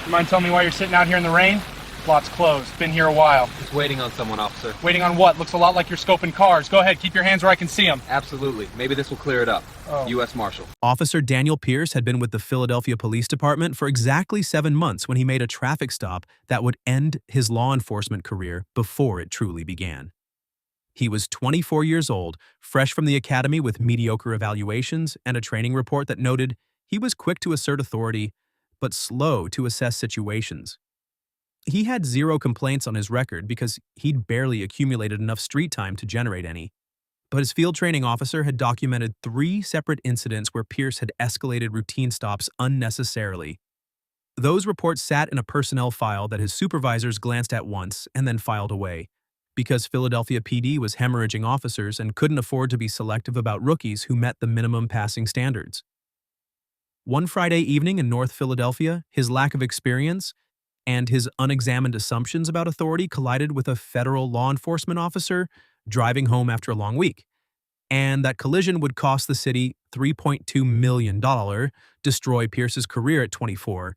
You mind telling me why you're sitting out here in the rain? Lot's closed. Been here a while. Just waiting on someone, officer. Waiting on what? Looks a lot like you're scoping cars. Go ahead, keep your hands where I can see them. Absolutely. Maybe this will clear it up. U.S. Marshal. Officer Daniel Pierce had been with the Philadelphia Police Department for exactly 7 months when he made a traffic stop that would end his law enforcement career before it truly began. He was 24 years old, fresh from the academy with mediocre evaluations and a training report that noted he was quick to assert authority, but slow to assess situations. He had 0 complaints on his record because he'd barely accumulated enough street time to generate any. But his field training officer had documented 3 separate incidents where Pierce had escalated routine stops unnecessarily. Those reports sat in a personnel file that his supervisors glanced at once and then filed away, because Philadelphia PD was hemorrhaging officers and couldn't afford to be selective about rookies who met the minimum passing standards. One Friday evening in North Philadelphia, his lack of experience and his unexamined assumptions about authority collided with a federal law enforcement officer driving home after a long week. And that collision would cost the city $3.2 million, destroy Pierce's career at 24,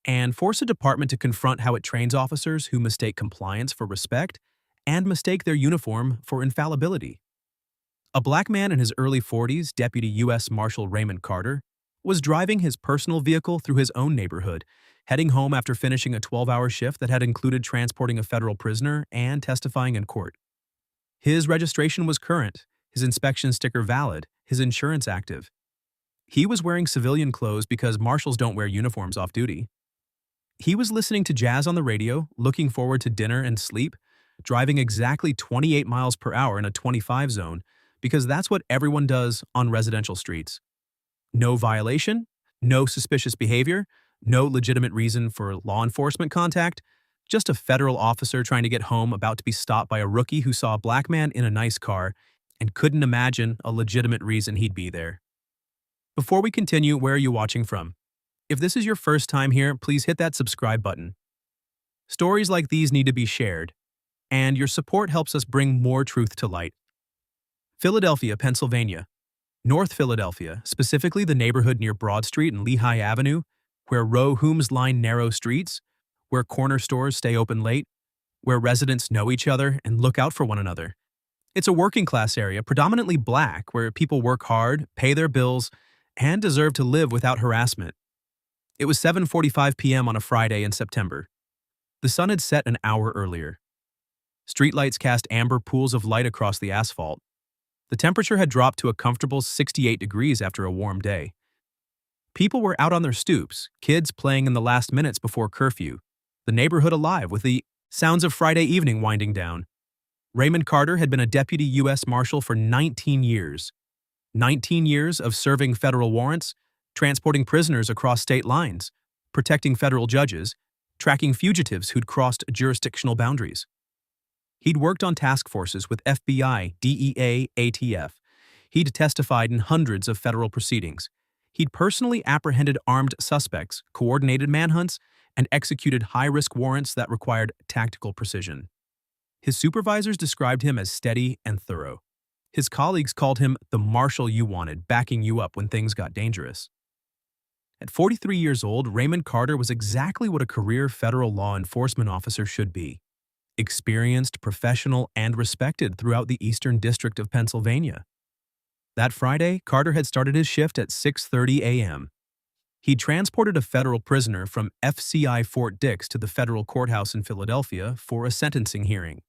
and force a department to confront how it trains officers who mistake compliance for respect and mistake their uniform for infallibility. A black man in his early 40s, Deputy U.S. Marshal Raymond Carter, was driving his personal vehicle through his own neighborhood, heading home after finishing a 12-hour shift that had included transporting a federal prisoner and testifying in court. His registration was current, his inspection sticker valid, his insurance active. He was wearing civilian clothes because marshals don't wear uniforms off duty. He was listening to jazz on the radio, looking forward to dinner and sleep, driving exactly 28 miles per hour in a 25 zone, because that's what everyone does on residential streets. No violation, no suspicious behavior, no legitimate reason for law enforcement contact, just a federal officer trying to get home about to be stopped by a rookie who saw a black man in a nice car and couldn't imagine a legitimate reason he'd be there. Before we continue, where are you watching from? If this is your first time here, please hit that subscribe button. Stories like these need to be shared, and your support helps us bring more truth to light. Philadelphia, Pennsylvania. North Philadelphia, specifically the neighborhood near Broad Street and Lehigh Avenue, where row homes line narrow streets, where corner stores stay open late, where residents know each other and look out for one another. It's a working-class area, predominantly black, where people work hard, pay their bills, and deserve to live without harassment. It was 7:45 p.m. on a Friday in September. The sun had set an hour earlier. Streetlights cast amber pools of light across the asphalt. The temperature had dropped to a comfortable 68 degrees after a warm day. People were out on their stoops, kids playing in the last minutes before curfew, the neighborhood alive with the sounds of Friday evening winding down. Raymond Carter had been a Deputy U.S. Marshal for 19 years. 19 years of serving federal warrants, transporting prisoners across state lines, protecting federal judges, tracking fugitives who'd crossed jurisdictional boundaries. He'd worked on task forces with FBI, DEA, ATF. He'd testified in hundreds of federal proceedings. He'd personally apprehended armed suspects, coordinated manhunts, and executed high-risk warrants that required tactical precision. His supervisors described him as steady and thorough. His colleagues called him the marshal you wanted, backing you up when things got dangerous. At 43 years old, Raymond Carter was exactly what a career federal law enforcement officer should be: experienced, professional, and respected throughout the Eastern District of Pennsylvania. That Friday, Carter had started his shift at 6:30 a.m. He transported a federal prisoner from FCI Fort Dix to the federal courthouse in Philadelphia for a sentencing hearing.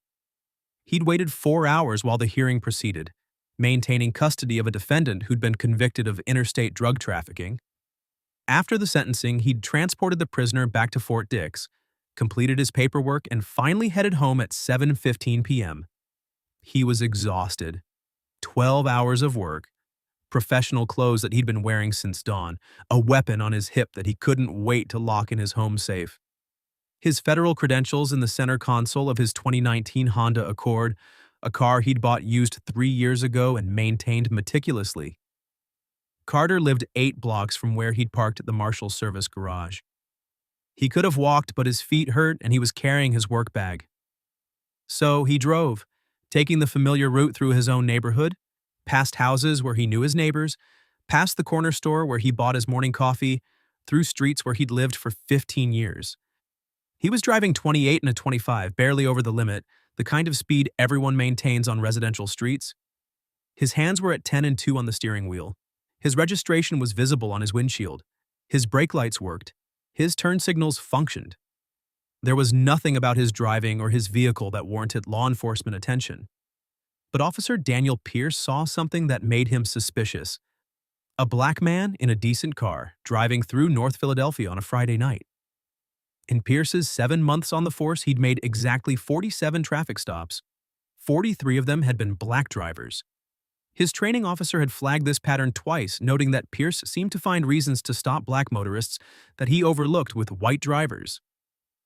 He'd waited 4 hours while the hearing proceeded, maintaining custody of a defendant who'd been convicted of interstate drug trafficking. After the sentencing, he'd transported the prisoner back to Fort Dix, completed his paperwork, and finally headed home at 7:15 p.m. He was exhausted. 12 hours of work, professional clothes that he'd been wearing since dawn, a weapon on his hip that he couldn't wait to lock in his home safe. His federal credentials in the center console of his 2019 Honda Accord, a car he'd bought used 3 years ago and maintained meticulously. Carter lived 8 blocks from where he'd parked at the Marshal Service garage. He could have walked, but his feet hurt and he was carrying his work bag. So he drove, taking the familiar route through his own neighborhood, past houses where he knew his neighbors, past the corner store where he bought his morning coffee, through streets where he'd lived for 15 years. He was driving 28 and a 25, barely over the limit, the kind of speed everyone maintains on residential streets. His hands were at 10 and 2 on the steering wheel. His registration was visible on his windshield. His brake lights worked. His turn signals functioned. There was nothing about his driving or his vehicle that warranted law enforcement attention. But Officer Daniel Pierce saw something that made him suspicious. A black man in a decent car driving through North Philadelphia on a Friday night. In Pierce's 7 months on the force, he'd made exactly 47 traffic stops. 43 of them had been black drivers. His training officer had flagged this pattern twice, noting that Pierce seemed to find reasons to stop black motorists that he overlooked with white drivers.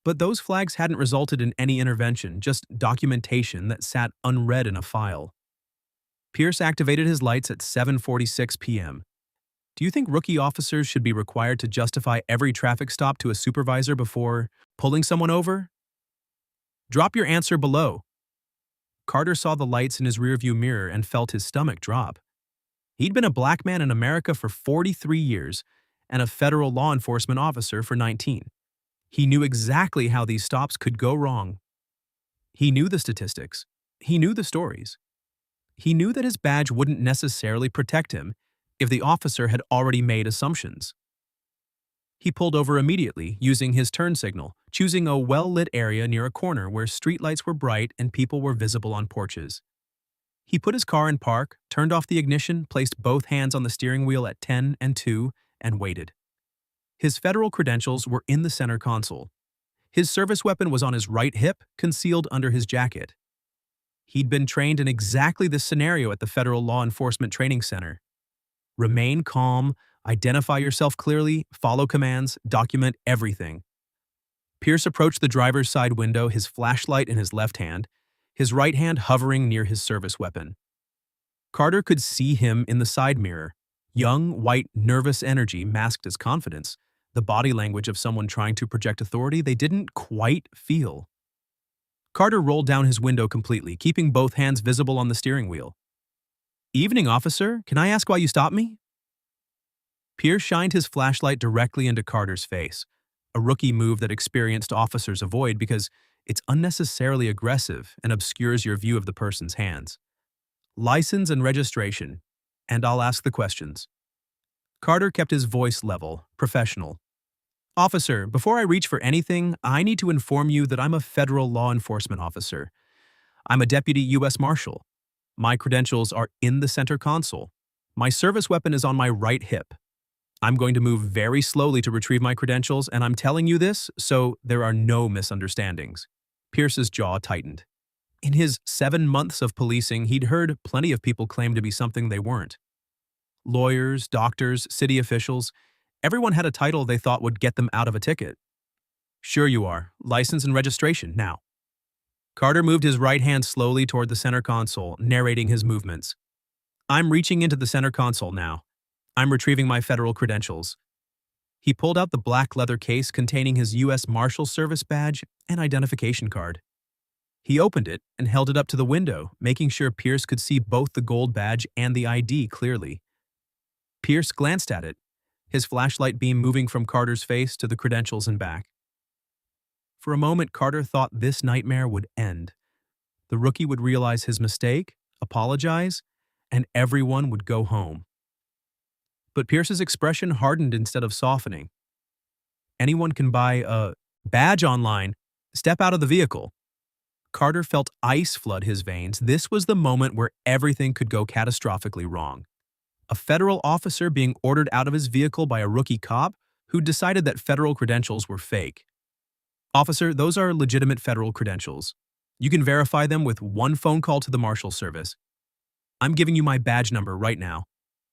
But those flags hadn't resulted in any intervention, just documentation that sat unread in a file. Pierce activated his lights at 7:46 p.m. Do you think rookie officers should be required to justify every traffic stop to a supervisor before pulling someone over? Drop your answer below. Carter saw the lights in his rearview mirror and felt his stomach drop. He'd been a black man in America for 43 years and a federal law enforcement officer for 19. He knew exactly how these stops could go wrong. He knew the statistics. He knew the stories. He knew that his badge wouldn't necessarily protect him if the officer had already made assumptions. He pulled over immediately, using his turn signal, choosing a well-lit area near a corner where streetlights were bright and people were visible on porches. He put his car in park, turned off the ignition, placed both hands on the steering wheel at 10 and 2, and waited. His federal credentials were in the center console. His service weapon was on his right hip, concealed under his jacket. He'd been trained in exactly this scenario at the Federal Law Enforcement Training Center. Remain calm, identify yourself clearly, follow commands, document everything. Pierce approached the driver's side window, his flashlight in his left hand, his right hand hovering near his service weapon. Carter could see him in the side mirror. Young, white, nervous energy masked as confidence, the body language of someone trying to project authority they didn't quite feel. Carter rolled down his window completely, keeping both hands visible on the steering wheel. "Evening, officer. Can I ask why you stopped me?" Pierce shined his flashlight directly into Carter's face, a rookie move that experienced officers avoid because it's unnecessarily aggressive and obscures your view of the person's hands. "License and registration, and I'll ask the questions." Carter kept his voice level, professional. "Officer, before I reach for anything, I need to inform you that I'm a federal law enforcement officer. I'm a Deputy U.S. Marshal. My credentials are in the center console. My service weapon is on my right hip. I'm going to move very slowly to retrieve my credentials, and I'm telling you this so there are no misunderstandings." Pierce's jaw tightened. In his 7 months of policing, he'd heard plenty of people claim to be something they weren't. Lawyers, doctors, city officials, everyone had a title they thought would get them out of a ticket. "Sure you are. License and registration, now." Carter moved his right hand slowly toward the center console, narrating his movements. "I'm reaching into the center console now. I'm retrieving my federal credentials." He pulled out the black leather case containing his U.S. Marshal Service badge and identification card. He opened it and held it up to the window, making sure Pierce could see both the gold badge and the ID clearly. Pierce glanced at it, his flashlight beam moving from Carter's face to the credentials and back. For a moment, Carter thought this nightmare would end. The rookie would realize his mistake, apologize, and everyone would go home. But Pierce's expression hardened instead of softening. "Anyone can buy a badge online. Step out of the vehicle." Carter felt ice flood his veins. This was the moment where everything could go catastrophically wrong. A federal officer being ordered out of his vehicle by a rookie cop who decided that federal credentials were fake. "Officer, those are legitimate federal credentials. You can verify them with one phone call to the Marshal Service. I'm giving you my badge number right now.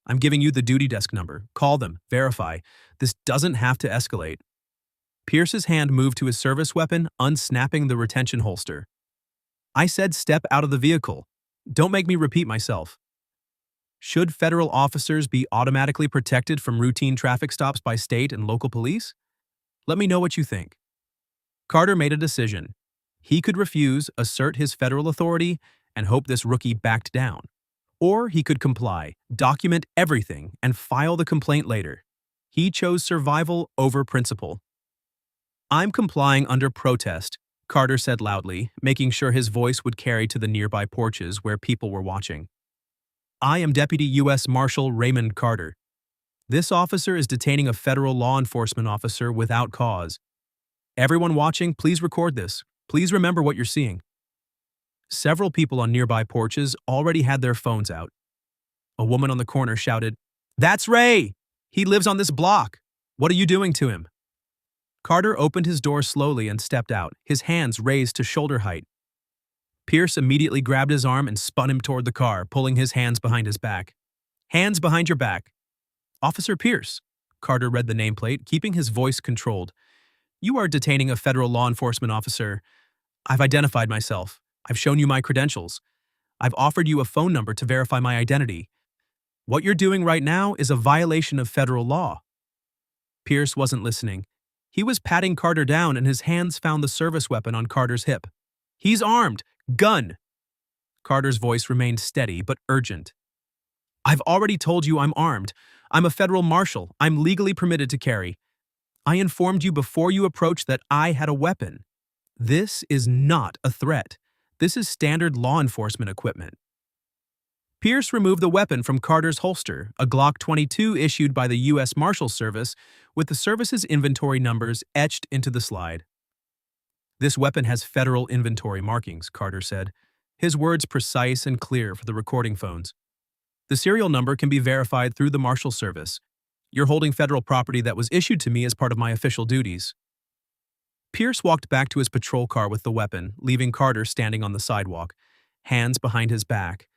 I'm giving you the duty desk number. Call them, verify. This doesn't have to escalate." Pierce's hand moved to his service weapon, unsnapping the retention holster. "I said step out of the vehicle. Don't make me repeat myself." Should federal officers be automatically protected from routine traffic stops by state and local police? Let me know what you think. Carter made a decision. He could refuse, assert his federal authority, and hope this rookie backed down. Or he could comply, document everything, and file the complaint later. He chose survival over principle. "I'm complying under protest," Carter said loudly, making sure his voice would carry to the nearby porches where people were watching. "I am Deputy U.S. Marshal Raymond Carter. This officer is detaining a federal law enforcement officer without cause. Everyone watching, please record this. Please remember what you're seeing." Several people on nearby porches already had their phones out. A woman on the corner shouted, "That's Ray! He lives on this block. What are you doing to him?" Carter opened his door slowly and stepped out, his hands raised to shoulder height. Pierce immediately grabbed his arm and spun him toward the car, pulling his hands behind his back. "Hands behind your back." "Officer Pierce," Carter read the nameplate, keeping his voice controlled. "You are detaining a federal law enforcement officer. I've identified myself. I've shown you my credentials. I've offered you a phone number to verify my identity. What you're doing right now is a violation of federal law." Pierce wasn't listening. He was patting Carter down and his hands found the service weapon on Carter's hip. "He's armed! Gun!" Carter's voice remained steady but urgent. "I've already told you I'm armed. I'm a federal marshal. I'm legally permitted to carry. I informed you before you approached that I had a weapon. This is not a threat. This is standard law enforcement equipment." Pierce removed the weapon from Carter's holster, a Glock 22 issued by the U.S. Marshal Service, with the service's inventory numbers etched into the slide. "This weapon has federal inventory markings," Carter said, his words precise and clear for the recording phones. "The serial number can be verified through the Marshal Service. You're holding federal property that was issued to me as part of my official duties." Pierce walked back to his patrol car with the weapon, leaving Carter standing on the sidewalk, hands behind his back,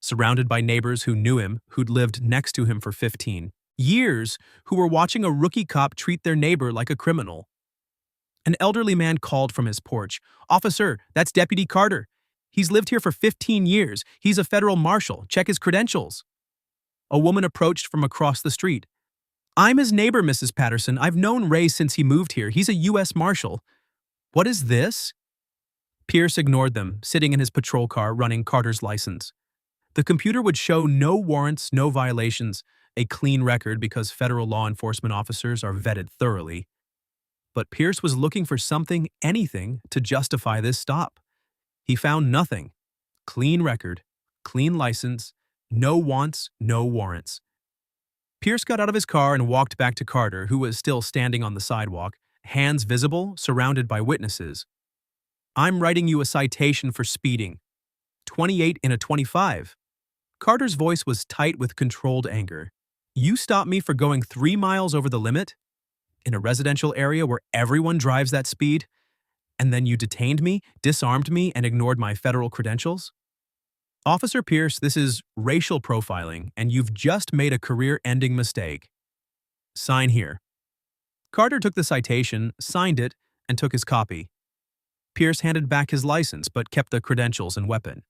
surrounded by neighbors who knew him, who'd lived next to him for 15 years, who were watching a rookie cop treat their neighbor like a criminal. An elderly man called from his porch, "Officer, that's Deputy Carter. He's lived here for 15 years. He's a federal marshal. Check his credentials." A woman approached from across the street. "I'm his neighbor, Mrs. Patterson. I've known Ray since he moved here. He's a U.S. Marshal." "What is this?" Pierce ignored them, sitting in his patrol car running Carter's license. The computer would show no warrants, no violations, a clean record because federal law enforcement officers are vetted thoroughly. But Pierce was looking for something, anything, to justify this stop. He found nothing. Clean record, clean license, no wants, no warrants. Pierce got out of his car and walked back to Carter, who was still standing on the sidewalk, hands visible, surrounded by witnesses. "I'm writing you a citation for speeding. 28 in a 25. Carter's voice was tight with controlled anger. "You stopped me for going 3 miles over the limit? In a residential area where everyone drives that speed? And then you detained me, disarmed me, and ignored my federal credentials? Officer Pierce, this is racial profiling, and you've just made a career-ending mistake. Sign here." Carter took the citation, signed it, and took his copy. Pierce handed back his license but kept the credentials and weapon.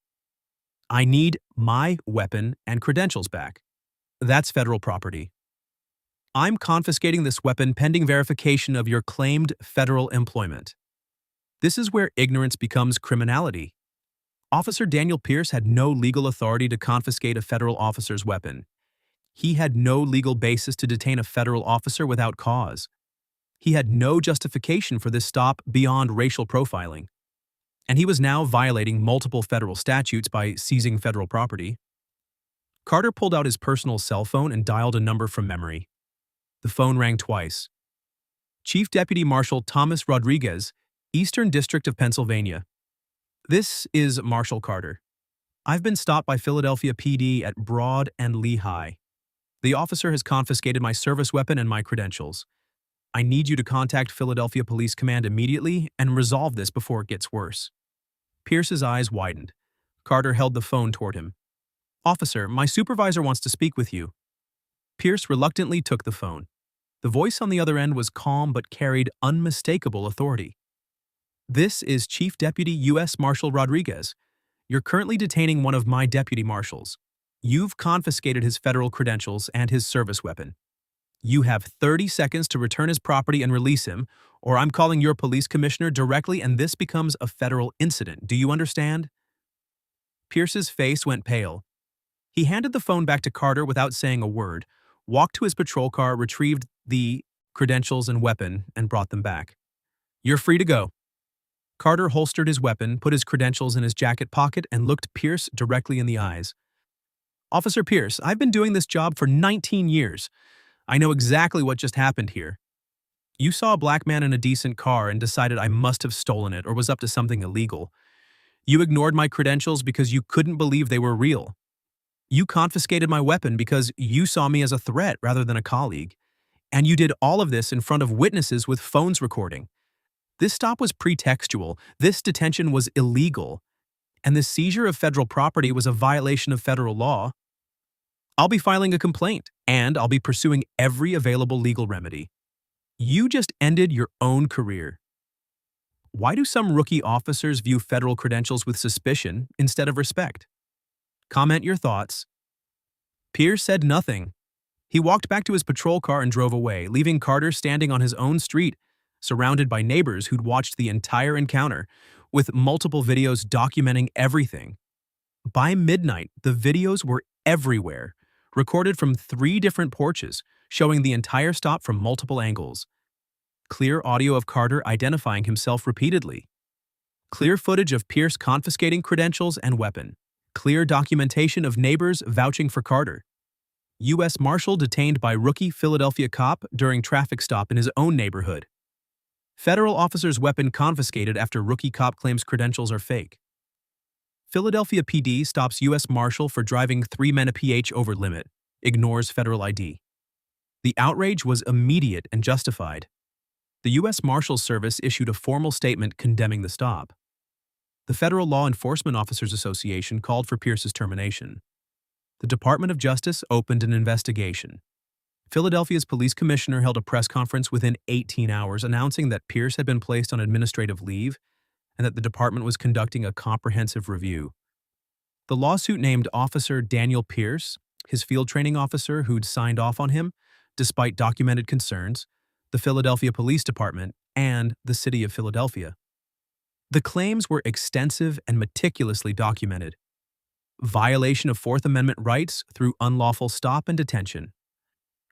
"I need my weapon and credentials back. That's federal property. I'm confiscating this weapon pending verification of your claimed federal employment." This is where ignorance becomes criminality. Officer Daniel Pierce had no legal authority to confiscate a federal officer's weapon. He had no legal basis to detain a federal officer without cause. He had no justification for this stop beyond racial profiling. And he was now violating multiple federal statutes by seizing federal property. Carter pulled out his personal cell phone and dialed a number from memory. The phone rang twice. "Chief Deputy Marshal Thomas Rodriguez, Eastern District of Pennsylvania. This is Marshal Carter. I've been stopped by Philadelphia PD at Broad and Lehigh. The officer has confiscated my service weapon and my credentials. I need you to contact Philadelphia Police Command immediately and resolve this before it gets worse." Pierce's eyes widened. Carter held the phone toward him. "Officer, my supervisor wants to speak with you." Pierce reluctantly took the phone. The voice on the other end was calm but carried unmistakable authority. "This is Chief Deputy U.S. Marshal Rodriguez. You're currently detaining one of my deputy marshals. You've confiscated his federal credentials and his service weapon. You have 30 seconds to return his property and release him, or I'm calling your police commissioner directly and this becomes a federal incident. Do you understand?" Pierce's face went pale. He handed the phone back to Carter without saying a word, walked to his patrol car, retrieved the credentials and weapon and brought them back. "You're free to go." Carter holstered his weapon, put his credentials in his jacket pocket, and looked Pierce directly in the eyes. "Officer Pierce, I've been doing this job for 19 years. I know exactly what just happened here. You saw a black man in a decent car and decided I must have stolen it or was up to something illegal. You ignored my credentials because you couldn't believe they were real. You confiscated my weapon because you saw me as a threat rather than a colleague. And you did all of this in front of witnesses with phones recording. This stop was pretextual, this detention was illegal, and this seizure of federal property was a violation of federal law. I'll be filing a complaint, and I'll be pursuing every available legal remedy. You just ended your own career. Why do some rookie officers view federal credentials with suspicion instead of respect? Comment your thoughts." Pierce said nothing. He walked back to his patrol car and drove away, leaving Carter standing on his own street, surrounded by neighbors who'd watched the entire encounter, with multiple videos documenting everything. By midnight, the videos were everywhere, recorded from 3 different porches, showing the entire stop from multiple angles. Clear audio of Carter identifying himself repeatedly. Clear footage of Pierce confiscating credentials and weapon. Clear documentation of neighbors vouching for Carter. U.S. Marshal detained by rookie Philadelphia cop during traffic stop in his own neighborhood. Federal officer's weapon confiscated after rookie cop claims credentials are fake. Philadelphia PD stops U.S. Marshal for driving 3 men a PH over limit, ignores federal ID. The outrage was immediate and justified. The U.S. Marshals Service issued a formal statement condemning the stop. The Federal Law Enforcement Officers Association called for Pierce's termination. The Department of Justice opened an investigation. Philadelphia's police commissioner held a press conference within 18 hours announcing that Pierce had been placed on administrative leave and that the department was conducting a comprehensive review. The lawsuit named Officer Daniel Pierce, his field training officer who'd signed off on him, despite documented concerns, the Philadelphia Police Department, and the City of Philadelphia. The claims were extensive and meticulously documented. Violation of Fourth Amendment rights through unlawful stop and detention.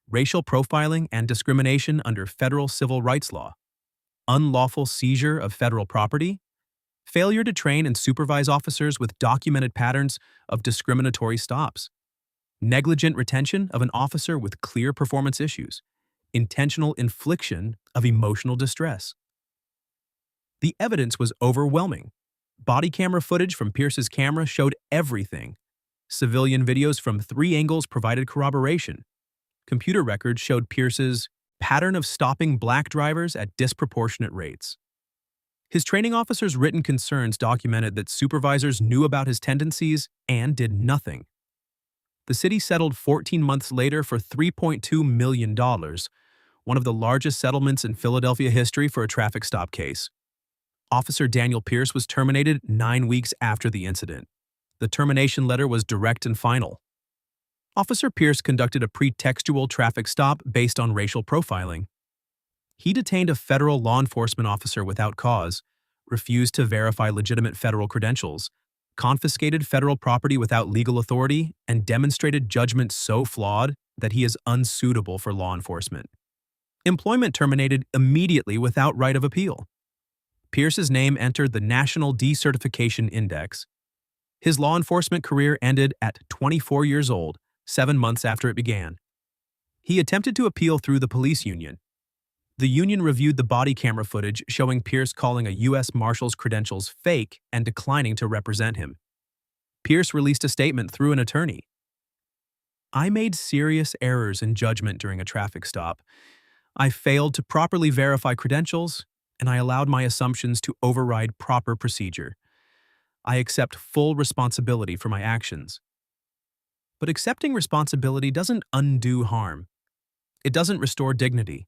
Racial profiling and discrimination under federal civil rights law. Unlawful seizure of federal property. Failure to train and supervise officers with documented patterns of discriminatory stops. Negligent retention of an officer with clear performance issues. Intentional infliction of emotional distress. The evidence was overwhelming. Body camera footage from Pierce's camera showed everything. Civilian videos from 3 angles provided corroboration. Computer records showed Pierce's pattern of stopping black drivers at disproportionate rates. His training officers' written concerns documented that supervisors knew about his tendencies and did nothing. The city settled 14 months later for $3.2 million, one of the largest settlements in Philadelphia history for a traffic stop case. Officer Daniel Pierce was terminated 9 weeks after the incident. The termination letter was direct and final. Officer Pierce conducted a pretextual traffic stop based on racial profiling. He detained a federal law enforcement officer without cause, refused to verify legitimate federal credentials, confiscated federal property without legal authority, and demonstrated judgment so flawed that he is unsuitable for law enforcement. Employment terminated immediately without right of appeal. Pierce's name entered the National Decertification Index. His law enforcement career ended at 24 years old, 7 months after it began. He attempted to appeal through the police union. The union reviewed the body camera footage showing Pierce calling a U.S. Marshal's credentials fake and declining to represent him. Pierce released a statement through an attorney. "I made serious errors in judgment during a traffic stop. I failed to properly verify credentials, and I allowed my assumptions to override proper procedure. I accept full responsibility for my actions." But accepting responsibility doesn't undo harm. It doesn't restore dignity.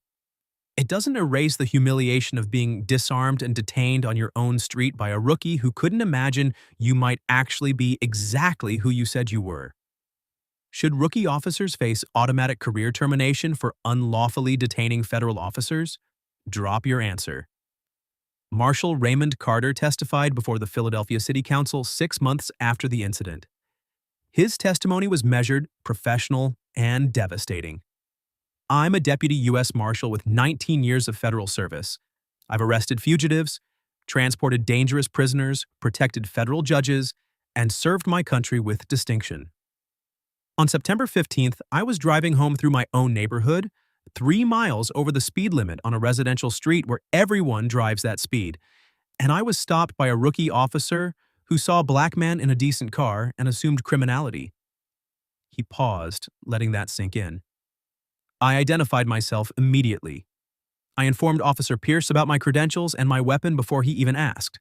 It doesn't erase the humiliation of being disarmed and detained on your own street by a rookie who couldn't imagine you might actually be exactly who you said you were. Should rookie officers face automatic career termination for unlawfully detaining federal officers? Drop your answer. Marshal Raymond Carter testified before the Philadelphia City Council 6 months after the incident. His testimony was measured, professional, and devastating. I'm a Deputy U.S. Marshal with 19 years of federal service. I've arrested fugitives, transported dangerous prisoners, protected federal judges, and served my country with distinction. On September 15th, I was driving home through my own neighborhood, 3 miles over the speed limit on a residential street where everyone drives that speed, and I was stopped by a rookie officer who saw a black man in a decent car and assumed criminality. He paused, letting that sink in. I identified myself immediately. I informed Officer Pierce about my credentials and my weapon before he even asked.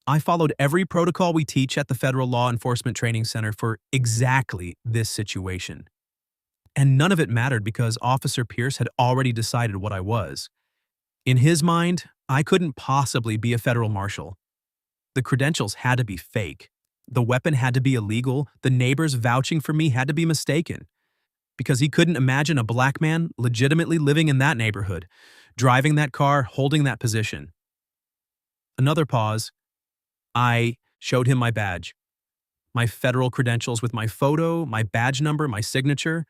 I followed every protocol we teach at the Federal Law Enforcement Training Center for exactly this situation. And none of it mattered because Officer Pierce had already decided what I was. In his mind, I couldn't possibly be a federal marshal. The credentials had to be fake. The weapon had to be illegal. The neighbors vouching for me had to be mistaken. Because he couldn't imagine a black man legitimately living in that neighborhood, driving that car, holding that position. Another pause. I showed him my badge, my federal credentials with my photo, my badge number, my signature.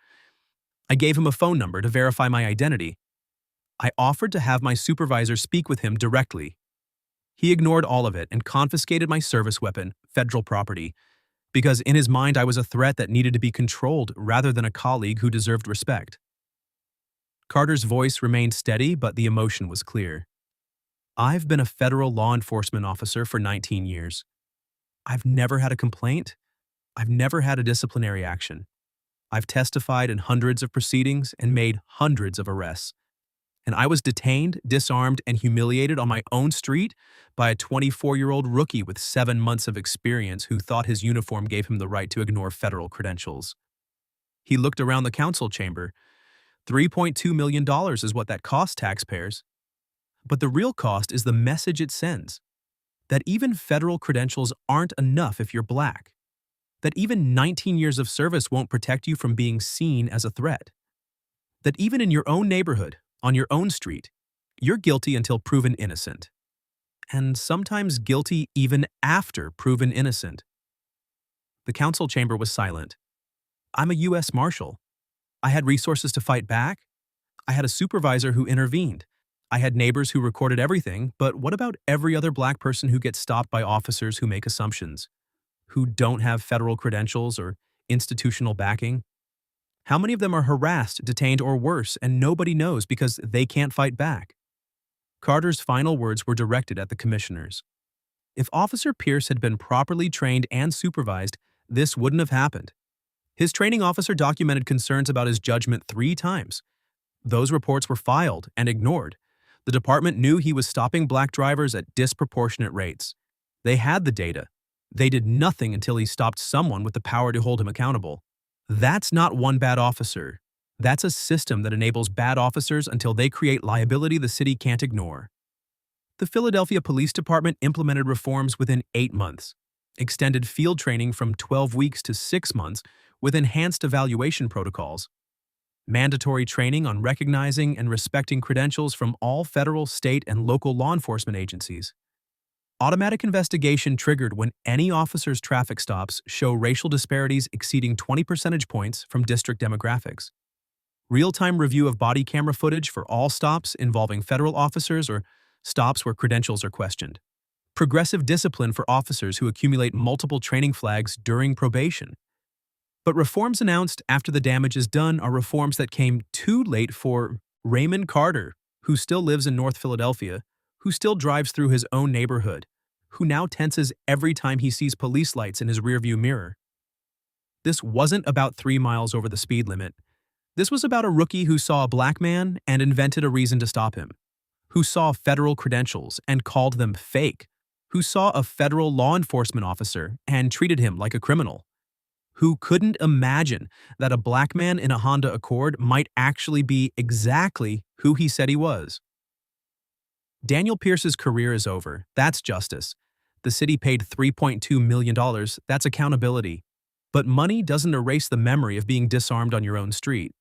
I gave him a phone number to verify my identity. I offered to have my supervisor speak with him directly. He ignored all of it and confiscated my service weapon, federal property, because in his mind I was a threat that needed to be controlled rather than a colleague who deserved respect. Carter's voice remained steady, but the emotion was clear. I've been a federal law enforcement officer for 19 years. I've never had a complaint. I've never had a disciplinary action. I've testified in hundreds of proceedings and made hundreds of arrests. And I was detained, disarmed, and humiliated on my own street by a 24-year-old rookie with 7 months of experience who thought his uniform gave him the right to ignore federal credentials. He looked around the council chamber. $3.2 million is what that costs taxpayers. But the real cost is the message it sends. That even federal credentials aren't enough if you're black. That even 19 years of service won't protect you from being seen as a threat. That even in your own neighborhood, on your own street, you're guilty until proven innocent. And sometimes guilty even after proven innocent. The council chamber was silent. I'm a U.S. Marshal. I had resources to fight back. I had a supervisor who intervened. I had neighbors who recorded everything, but what about every other black person who gets stopped by officers who make assumptions, who don't have federal credentials or institutional backing? How many of them are harassed, detained, or worse, and nobody knows because they can't fight back? Carter's final words were directed at the commissioners. If Officer Pierce had been properly trained and supervised, this wouldn't have happened. His training officer documented concerns about his judgment 3 times. Those reports were filed and ignored. The department knew he was stopping black drivers at disproportionate rates. They had the data. They did nothing until he stopped someone with the power to hold him accountable. That's not one bad officer. That's a system that enables bad officers until they create liability the city can't ignore. The Philadelphia Police Department implemented reforms within 8 months, extended field training from 12 weeks to 6 months with enhanced evaluation protocols, mandatory training on recognizing and respecting credentials from all federal, state, and local law enforcement agencies. Automatic investigation triggered when any officer's traffic stops show racial disparities exceeding 20 percentage points from district demographics. Real-time review of body camera footage for all stops involving federal officers or stops where credentials are questioned. Progressive discipline for officers who accumulate multiple training flags during probation. But reforms announced after the damage is done are reforms that came too late for Raymond Carter, who still lives in North Philadelphia, who still drives through his own neighborhood, who now tenses every time he sees police lights in his rearview mirror. This wasn't about 3 miles over the speed limit. This was about a rookie who saw a black man and invented a reason to stop him, who saw federal credentials and called them fake, who saw a federal law enforcement officer and treated him like a criminal, who couldn't imagine that a black man in a Honda Accord might actually be exactly who he said he was. Daniel Pierce's career is over. That's justice. The city paid $3.2 million. That's accountability. But money doesn't erase the memory of being disarmed on your own street.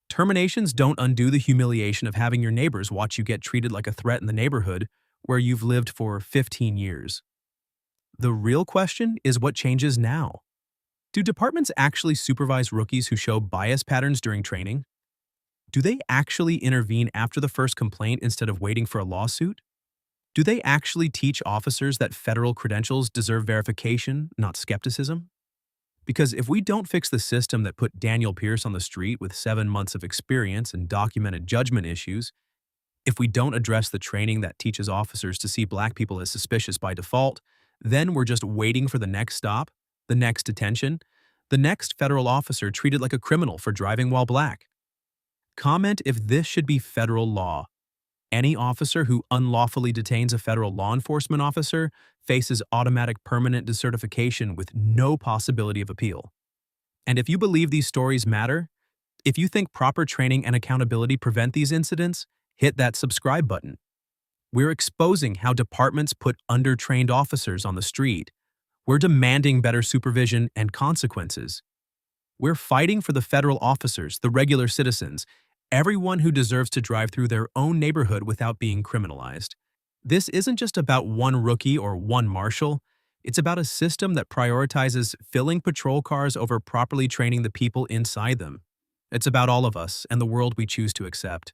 Terminations don't undo the humiliation of having your neighbors watch you get treated like a threat in the neighborhood where you've lived for 15 years. The real question is what changes now? Do departments actually supervise rookies who show bias patterns during training? Do they actually intervene after the first complaint instead of waiting for a lawsuit? Do they actually teach officers that federal credentials deserve verification, not skepticism? Because if we don't fix the system that put Daniel Pierce on the street with 7 months of experience and documented judgment issues, if we don't address the training that teaches officers to see black people as suspicious by default, then we're just waiting for the next stop, the next detention, the next federal officer treated like a criminal for driving while black. Comment if this should be federal law. Any officer who unlawfully detains a federal law enforcement officer faces automatic permanent decertification with no possibility of appeal. And if you believe these stories matter, if you think proper training and accountability prevent these incidents, hit that subscribe button. We're exposing how departments put undertrained officers on the street. We're demanding better supervision and consequences. We're fighting for the federal officers, the regular citizens, everyone who deserves to drive through their own neighborhood without being criminalized. This isn't just about one rookie or one marshal. It's about a system that prioritizes filling patrol cars over properly training the people inside them. It's about all of us and the world we choose to accept.